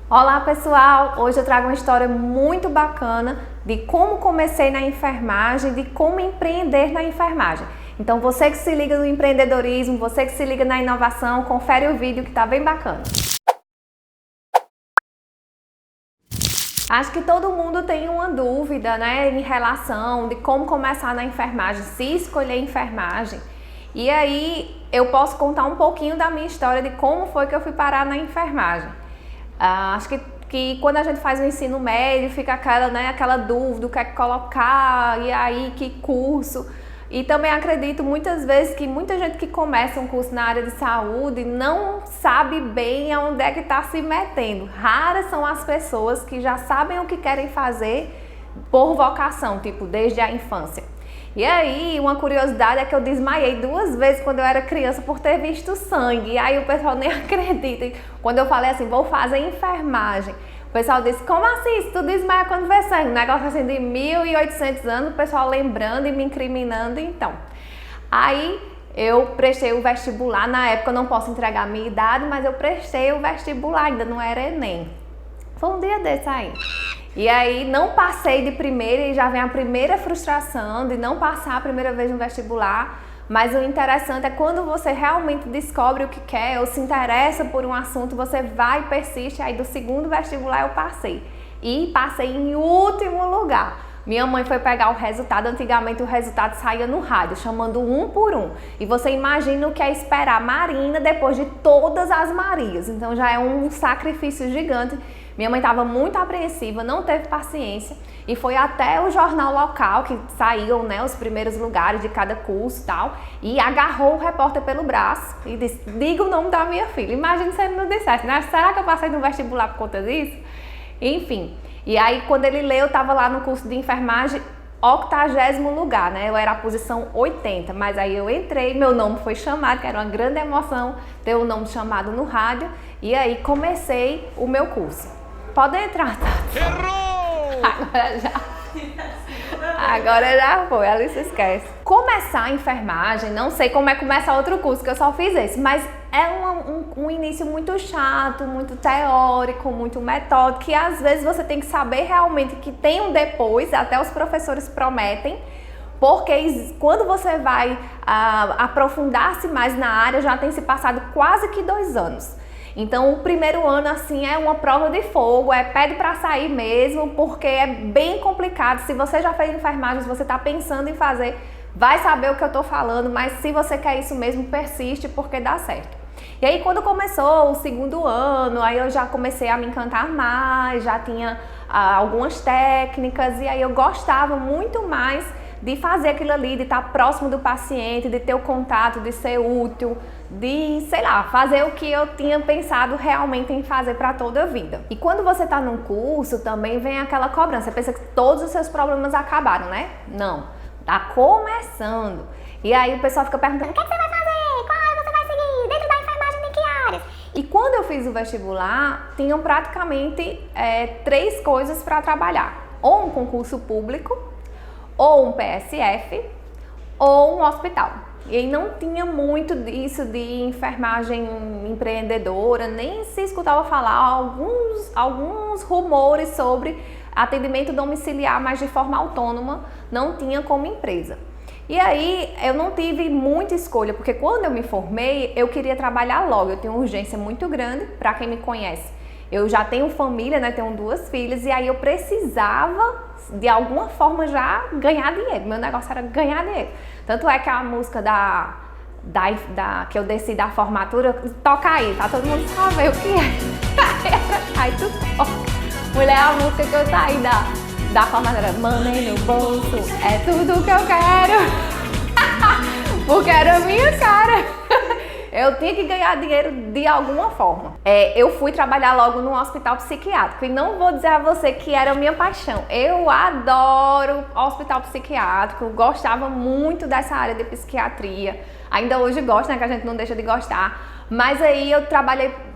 Olá pessoal, hoje eu trago uma história muito bacana de como comecei na enfermagem, de como empreender na enfermagem. Então você que se liga no empreendedorismo, você que se liga na inovação, confere o vídeo que tá bem bacana. Acho que todo mundo tem uma dúvida, né, em relação de como começar na enfermagem, se escolher enfermagem. E aí eu posso contar um pouquinho da minha história de como foi que eu fui parar na enfermagem. Acho que quando a gente faz o ensino médio fica aquela dúvida, o que é que colocar, e aí que curso. E também acredito muitas vezes que muita gente que começa um curso na área de saúde não sabe bem aonde é que está se metendo. Raras são as pessoas que já sabem o que querem fazer por vocação, tipo desde a infância. E aí, uma curiosidade é que eu desmaiei 2 vezes quando eu era criança por ter visto sangue. E aí o pessoal nem acredita. Quando eu falei assim, vou fazer enfermagem, o pessoal disse, como assim? Se tu desmaia quando vê sangue? Um negócio assim de 1800 anos, o pessoal lembrando e me incriminando, então. Aí eu prestei o vestibular, na época eu não posso entregar a minha idade, mas eu prestei o vestibular, ainda não era Enem. Foi um dia desse aí. E aí não passei de primeira e já vem a primeira frustração de não passar a primeira vez no vestibular. Mas o interessante é quando você realmente descobre o que quer ou se interessa por um assunto, você vai e persiste. Aí do segundo vestibular eu passei. E passei em último lugar. Minha mãe foi pegar o resultado, antigamente o resultado saía no rádio, chamando um por um. E você imagina o que é esperar Marina depois de todas as Marias. Então já é um sacrifício gigante. Minha mãe estava muito apreensiva, não teve paciência e foi até o jornal local que saíam, né, os primeiros lugares de cada curso e tal, e agarrou o repórter pelo braço e disse, diga o nome da minha filha. Imagina se ele não dissesse, né? Será que eu passei no vestibular por conta disso? Enfim, e aí quando ele leu, eu estava lá no curso de enfermagem, 80º lugar, né? Eu era a posição 80, mas aí eu entrei, meu nome foi chamado, que era uma grande emoção ter o nome chamado no rádio, e aí comecei o meu curso. Pode entrar, Tati. Errou! Agora já foi, ela se esquece. Começar a enfermagem, não sei como é começar outro curso, que eu só fiz esse, mas é um início muito chato, muito teórico, muito metódico, que às vezes você tem que saber realmente que tem um depois, até os professores prometem, porque quando você vai aprofundar-se mais na área, já tem se passado quase que 2 anos. Então o primeiro ano assim é uma prova de fogo, pede para sair mesmo, porque é bem complicado. Se você já fez enfermagem, se você está pensando em fazer, vai saber o que eu estou falando, mas se você quer isso mesmo, persiste porque dá certo. E aí quando começou o segundo ano, aí eu já comecei a me encantar mais, já tinha algumas técnicas e aí eu gostava muito mais de fazer aquilo ali, de estar próximo do paciente, de ter o contato, de ser útil, de, sei lá, fazer o que eu tinha pensado realmente em fazer para toda a vida. E quando você está num curso, também vem aquela cobrança. Você pensa que todos os seus problemas acabaram, né? Não, tá começando. E aí o pessoal fica perguntando, o que é que você vai fazer? Qual área você vai seguir? Dentro da enfermagem tem que áreas? E quando eu fiz o vestibular, tinham praticamente 3 coisas para trabalhar. Ou um concurso público, ou um PSF, ou um hospital. E aí não tinha muito disso de enfermagem empreendedora, nem se escutava falar alguns rumores sobre atendimento domiciliar, mas de forma autônoma, não tinha como empresa. E aí eu não tive muita escolha, porque quando eu me formei, eu queria trabalhar logo, eu tenho uma urgência muito grande, para quem me conhece. Eu já tenho família, né? Tenho 2 filhas e aí eu precisava de alguma forma já ganhar dinheiro. Meu negócio era ganhar dinheiro. Tanto é que a música que eu desci da formatura, toca aí, tá? Todo mundo sabe o que é. Aí tu toca. Mulher, a música que eu saí da formatura, money no bolso, é tudo que eu quero. Porque era a minha cara. Eu tinha que ganhar dinheiro de alguma forma. Eu fui trabalhar logo num hospital psiquiátrico e não vou dizer a você que era a minha paixão. Eu adoro hospital psiquiátrico, gostava muito dessa área de psiquiatria. Ainda hoje gosto, né, que a gente não deixa de gostar. Mas aí eu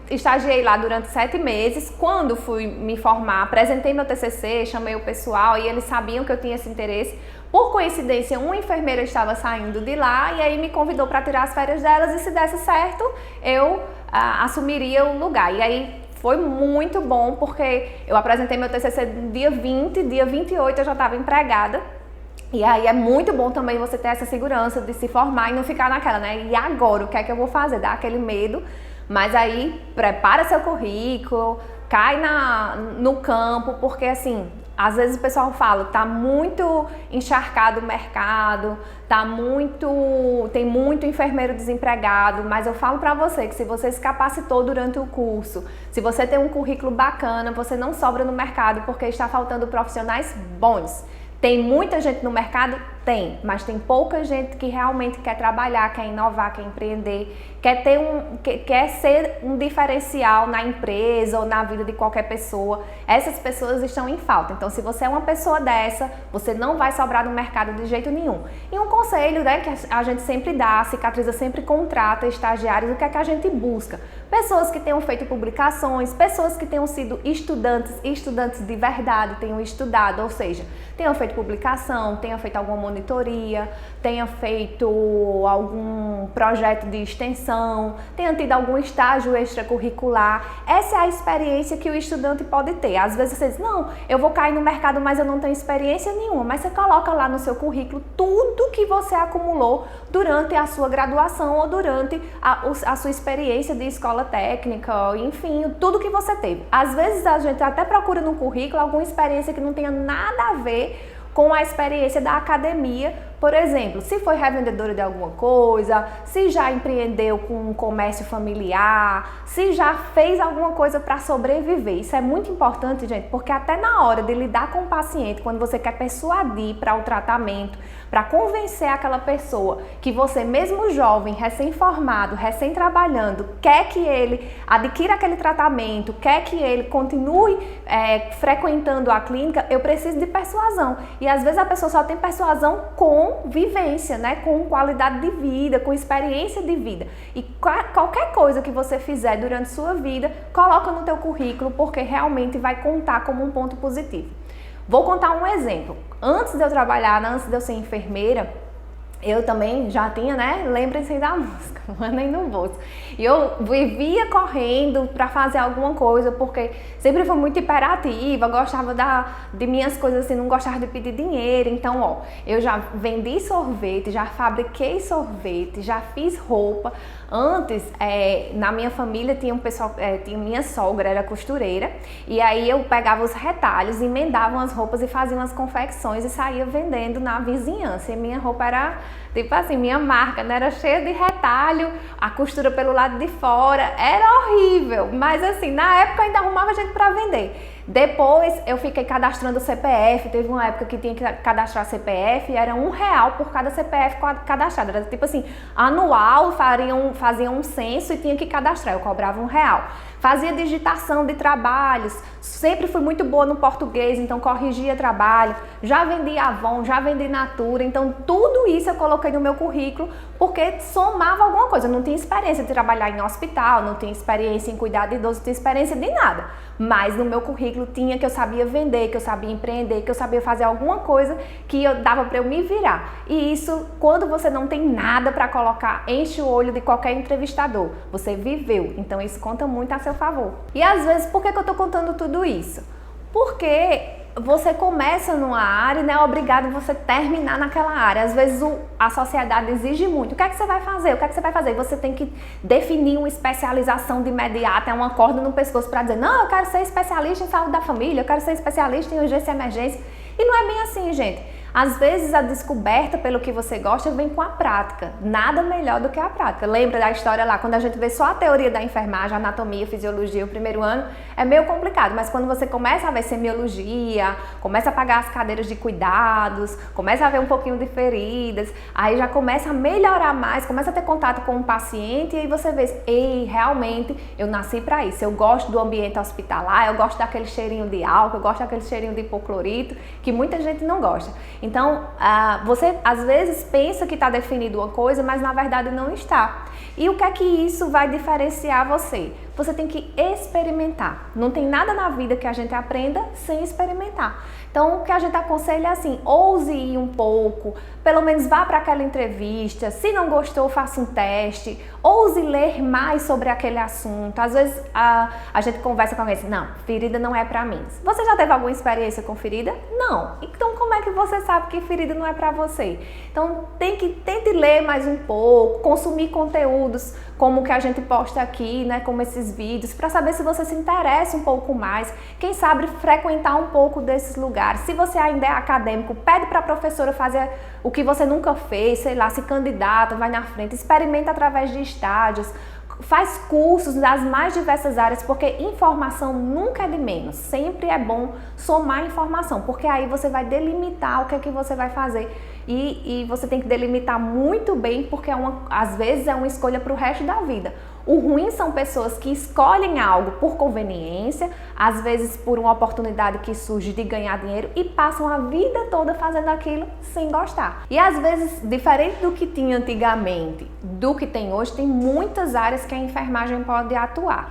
estagiei lá durante 7 meses. Quando fui me formar, apresentei meu TCC, chamei o pessoal e eles sabiam que eu tinha esse interesse. Por coincidência, uma enfermeira estava saindo de lá e aí me convidou para tirar as férias delas e se desse certo, eu assumiria o lugar. E aí foi muito bom, porque eu apresentei meu TCC no dia 20, dia 28 eu já estava empregada. E aí é muito bom também você ter essa segurança de se formar e não ficar naquela, né? E agora, o que é que eu vou fazer? Dá aquele medo, mas aí prepara seu currículo, cai no campo, porque assim, às vezes o pessoal fala, tá muito encharcado o mercado, tem muito enfermeiro desempregado, mas eu falo pra você que se você se capacitou durante o curso, se você tem um currículo bacana, você não sobra no mercado porque está faltando profissionais bons. Tem muita gente no mercado? Tem, mas tem pouca gente que realmente quer trabalhar, quer inovar, quer empreender, quer ser um diferencial na empresa ou na vida de qualquer pessoa. Essas pessoas estão em falta. Então, se você é uma pessoa dessa, você não vai sobrar no mercado de jeito nenhum. E um conselho, né, que a gente sempre dá, a Cicatriza sempre contrata estagiários, o que é que a gente busca? Pessoas que tenham feito publicações, pessoas que tenham sido estudantes de verdade, tenham estudado, ou seja, tenham feito publicação, tenham feito alguma monitoria, tenha feito algum projeto de extensão, tenha tido algum estágio extracurricular. Essa é a experiência que o estudante pode ter. Às vezes você diz, não, eu vou cair no mercado, mas eu não tenho experiência nenhuma. Mas você coloca lá no seu currículo tudo que você acumulou durante a sua graduação ou durante a sua experiência de escola técnica, enfim, tudo que você teve. Às vezes a gente até procura no currículo alguma experiência que não tenha nada a ver com a experiência da academia, por exemplo, se foi revendedora de alguma coisa, se já empreendeu com um comércio familiar, se já fez alguma coisa para sobreviver. Isso é muito importante, gente, porque até na hora de lidar com o paciente, quando você quer persuadir para o tratamento, para convencer aquela pessoa que você, mesmo jovem, recém-formado, recém-trabalhando, quer que ele adquira aquele tratamento, quer que ele continue frequentando a clínica, eu preciso de persuasão. E às vezes a pessoa só tem persuasão com vivência, né? Com qualidade de vida, com experiência de vida. E qualquer coisa que você fizer durante sua vida, coloca no teu currículo, porque realmente vai contar como um ponto positivo. Vou contar um exemplo. Antes de eu trabalhar, antes de eu ser enfermeira, eu também já tinha, né? Lembrem-se da música, mandem no bolso. E eu vivia correndo para fazer alguma coisa, porque sempre fui muito hiperativa, gostava de minhas coisas assim, não gostava de pedir dinheiro. Então, ó, eu já vendi sorvete, já fabriquei sorvete, já fiz roupa. Antes, na minha família tinha um pessoal, tinha minha sogra, era costureira, e aí eu pegava os retalhos, emendava as roupas e fazia umas confecções e saía vendendo na vizinhança. E minha roupa era tipo assim, minha marca, né? Era cheia de retalho, a costura pelo lado de fora, era horrível, mas assim, na época eu ainda arrumava gente para vender. Depois eu fiquei cadastrando o CPF, teve uma época que tinha que cadastrar CPF e era R$1 por cada CPF cadastrado, era tipo assim, anual faziam um censo e tinha que cadastrar, eu cobrava R$1. Fazia digitação de trabalhos, sempre fui muito boa no português, então corrigia trabalho, já vendi Avon, já vendi Natura, então tudo isso eu coloquei no meu currículo porque somava alguma coisa. Eu não tinha experiência de trabalhar em hospital, não tinha experiência em cuidar de idoso, não tinha experiência de nada, mas no meu currículo tinha que eu sabia vender, que eu sabia empreender, que eu sabia fazer alguma coisa que dava para eu me virar. E isso, quando você não tem nada para colocar, enche o olho de qualquer entrevistador. Você viveu, então isso conta muito a seu favor. E às vezes, por que eu tô contando tudo isso? Porque você começa numa área e não é obrigado você terminar naquela área. Às vezes a sociedade exige muito. O que é que você vai fazer? O que é que você vai fazer? Você tem que definir uma especialização de imediato, é uma corda no pescoço para dizer, não, eu quero ser especialista em saúde da família, eu quero ser especialista em urgência e emergência. E não é bem assim, gente. Às vezes a descoberta pelo que você gosta vem com a prática. Nada melhor do que a prática. Lembra da história lá, quando a gente vê só a teoria da enfermagem, anatomia, fisiologia, o primeiro ano, é meio complicado. Mas quando você começa a ver semiologia, começa a pagar as cadeiras de cuidados, começa a ver um pouquinho de feridas, aí já começa a melhorar mais, começa a ter contato com o paciente e aí você vê, ei, realmente eu nasci para isso. Eu gosto do ambiente hospitalar, eu gosto daquele cheirinho de álcool, eu gosto daquele cheirinho de hipoclorito, que muita gente não gosta. Então, você às vezes pensa que está definido uma coisa, mas na verdade não está. E o que é que isso vai diferenciar você? Você tem que experimentar. Não tem nada na vida que a gente aprenda sem experimentar. Então, o que a gente aconselha é assim, ouse ir um pouco, pelo menos vá para aquela entrevista, se não gostou, faça um teste, ouse ler mais sobre aquele assunto. Às vezes a gente conversa com alguém assim, não, ferida não é para mim. Você já teve alguma experiência com ferida? Não. Então, como é que você sabe que ferida não é para você? Então, tente ler mais um pouco, consumir conteúdos como o que a gente posta aqui, né, como esses vídeos, para saber se você se interessa um pouco mais. Quem sabe frequentar um pouco desses lugares. Se você ainda é acadêmico, pede para a professora fazer o que você nunca fez, sei lá, se candidata, vai na frente, experimenta através de estágios, faz cursos das mais diversas áreas, porque informação nunca é de menos. Sempre é bom somar informação, porque aí você vai delimitar o que é que você vai fazer. E você tem que delimitar muito bem, porque às vezes é uma escolha para o resto da vida. O ruim são pessoas que escolhem algo por conveniência, às vezes por uma oportunidade que surge de ganhar dinheiro e passam a vida toda fazendo aquilo sem gostar. E às vezes, diferente do que tinha antigamente, do que tem hoje, tem muitas áreas que a enfermagem pode atuar.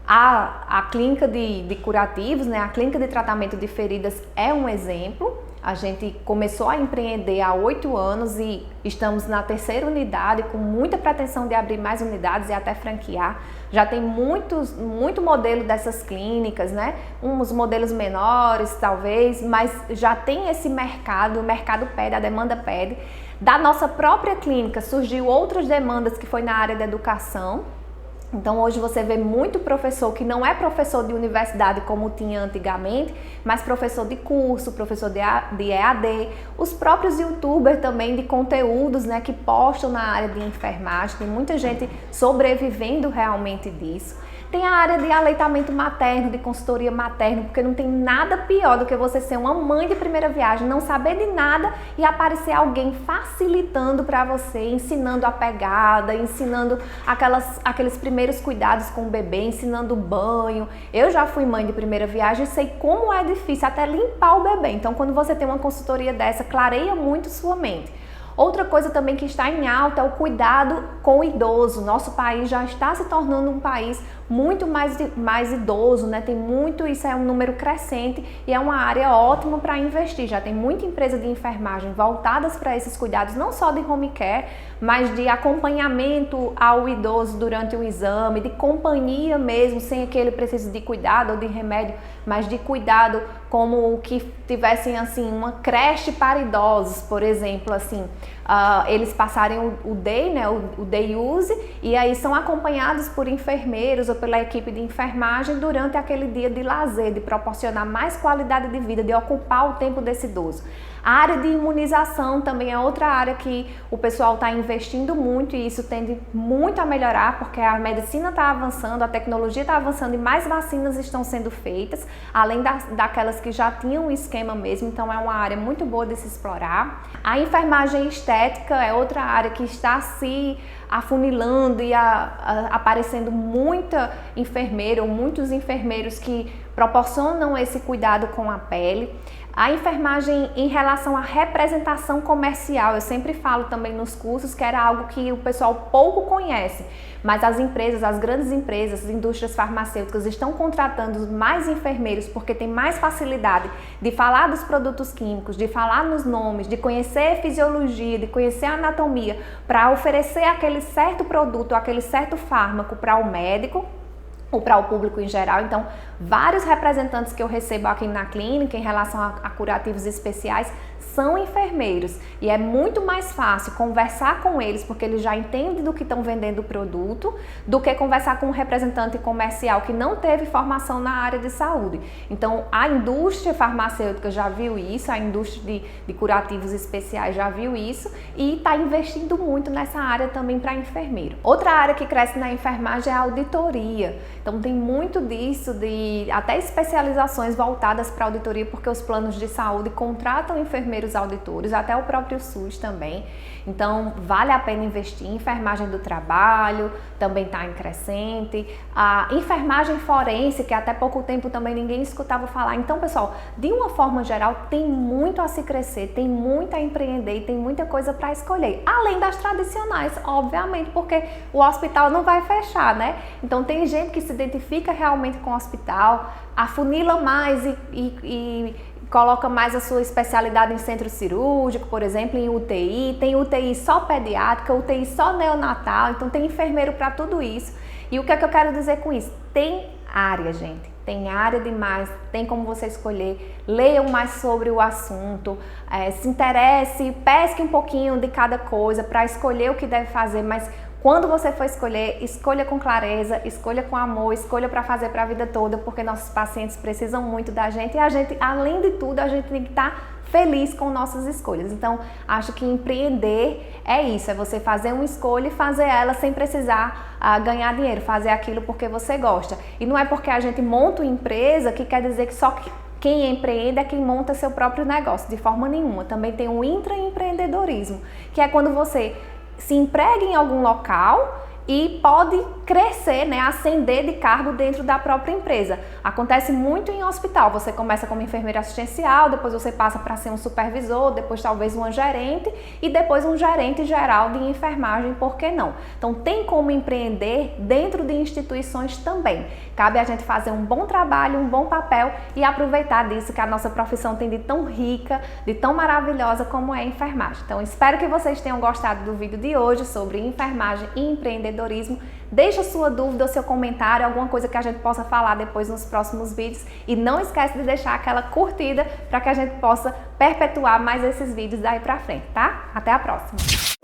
A clínica de curativos, né, a clínica de tratamento de feridas é um exemplo. A gente começou a empreender há 8 anos e estamos na 3ª unidade, com muita pretensão de abrir mais unidades e até franquear. Já tem muito modelo dessas clínicas, né? Uns modelos menores, talvez, mas já tem esse mercado, o mercado pede, a demanda pede. Da nossa própria clínica surgiu outras demandas que foi na área da educação. Então hoje você vê muito professor que não é professor de universidade como tinha antigamente, mas professor de curso, professor de EAD, os próprios youtubers também de conteúdos, né, que postam na área de enfermagem, tem muita gente sobrevivendo realmente disso. Tem a área de aleitamento materno, de consultoria materna, porque não tem nada pior do que você ser uma mãe de primeira viagem, não saber de nada e aparecer alguém facilitando para você, ensinando a pegada, ensinando aqueles primeiros cuidados com o bebê, ensinando o banho. Eu já fui mãe de primeira viagem e sei como é difícil até limpar o bebê. Então, quando você tem uma consultoria dessa, clareia muito sua mente. Outra coisa também que está em alta é o cuidado com o idoso. Nosso país já está se tornando um país muito mais idoso, né? Tem muito, isso é um número crescente e é uma área ótima para investir. Já tem muita empresa de enfermagem voltadas para esses cuidados, não só de home care, mas de acompanhamento ao idoso durante o exame, de companhia mesmo, sem que ele precise de cuidado ou de remédio, mas de cuidado como que tivessem assim uma creche para idosos, por exemplo, assim, eles passarem o day, né, o day use, e aí são acompanhados por enfermeiros ou pela equipe de enfermagem durante aquele dia de lazer, de proporcionar mais qualidade de vida, de ocupar o tempo desse idoso. A área de imunização também é outra área que o pessoal está investindo muito e isso tende muito a melhorar porque a medicina está avançando, a tecnologia está avançando e mais vacinas estão sendo feitas, além daquelas que já tinham o esquema mesmo, então é uma área muito boa de se explorar. A enfermagem estética é outra área que está se afunilando e aparecendo muita enfermeira ou muitos enfermeiros que proporcionam esse cuidado com a pele. A enfermagem em relação à representação comercial, eu sempre falo também nos cursos que era algo que o pessoal pouco conhece, mas as empresas, as grandes empresas, as indústrias farmacêuticas estão contratando mais enfermeiros porque tem mais facilidade de falar dos produtos químicos, de falar nos nomes, de conhecer a fisiologia, de conhecer a anatomia, para oferecer aquele certo produto, aquele certo fármaco para o médico ou para o público em geral. Então, vários representantes que eu recebo aqui na clínica em relação a curativos especiais são enfermeiros e é muito mais fácil conversar com eles porque eles já entendem do que estão vendendo o produto do que conversar com um representante comercial que não teve formação na área de saúde. Então, a indústria farmacêutica já viu isso, a indústria de curativos especiais já viu isso e está investindo muito nessa área também para enfermeiro. Outra área que cresce na enfermagem é a auditoria. Então, tem muito disso, de até especializações voltadas para auditoria, porque os planos de saúde contratam enfermeiros auditores, até o próprio SUS também. Então, vale a pena investir em enfermagem do trabalho, também está em crescente. A enfermagem forense, que até pouco tempo também ninguém escutava falar. Então, pessoal, de uma forma geral, tem muito a se crescer, tem muito a empreender e tem muita coisa para escolher. Além das tradicionais, obviamente, porque o hospital não vai fechar, né? Então, tem gente que se identifica realmente com o hospital, afunila mais e coloca mais a sua especialidade em centro cirúrgico, por exemplo, em UTI, tem UTI só pediátrica, UTI só neonatal, então tem enfermeiro para tudo isso. E o que é que eu quero dizer com isso? Tem área, gente, tem área demais, tem como você escolher, leiam mais sobre o assunto, se interesse, pesque um pouquinho de cada coisa para escolher o que deve fazer, mas quando você for escolher, escolha com clareza, escolha com amor, escolha para fazer para a vida toda, porque nossos pacientes precisam muito da gente e a gente, além de tudo, a gente tem que estar feliz com nossas escolhas. Então, acho que empreender é isso, é você fazer uma escolha e fazer ela sem precisar ganhar dinheiro, fazer aquilo porque você gosta. E não é porque a gente monta uma empresa que quer dizer que só quem empreende é quem monta seu próprio negócio, de forma nenhuma. Também tem o intraempreendedorismo, que é quando você se emprega em algum local e pode crescer, né, ascender de cargo dentro da própria empresa. Acontece muito em hospital, você começa como enfermeira assistencial, depois você passa para ser um supervisor, depois talvez uma gerente e depois um gerente geral de enfermagem, por que não? Então tem como empreender dentro de instituições também. Cabe a gente fazer um bom trabalho, um bom papel e aproveitar disso que a nossa profissão tem de tão rica, de tão maravilhosa como é a enfermagem. Então espero que vocês tenham gostado do vídeo de hoje sobre enfermagem e empreendedorismo. Deixa sua dúvida ou seu comentário, alguma coisa que a gente possa falar depois nos próximos vídeos e não esquece de deixar aquela curtida para que a gente possa perpetuar mais esses vídeos daí pra frente, tá? Até a próxima!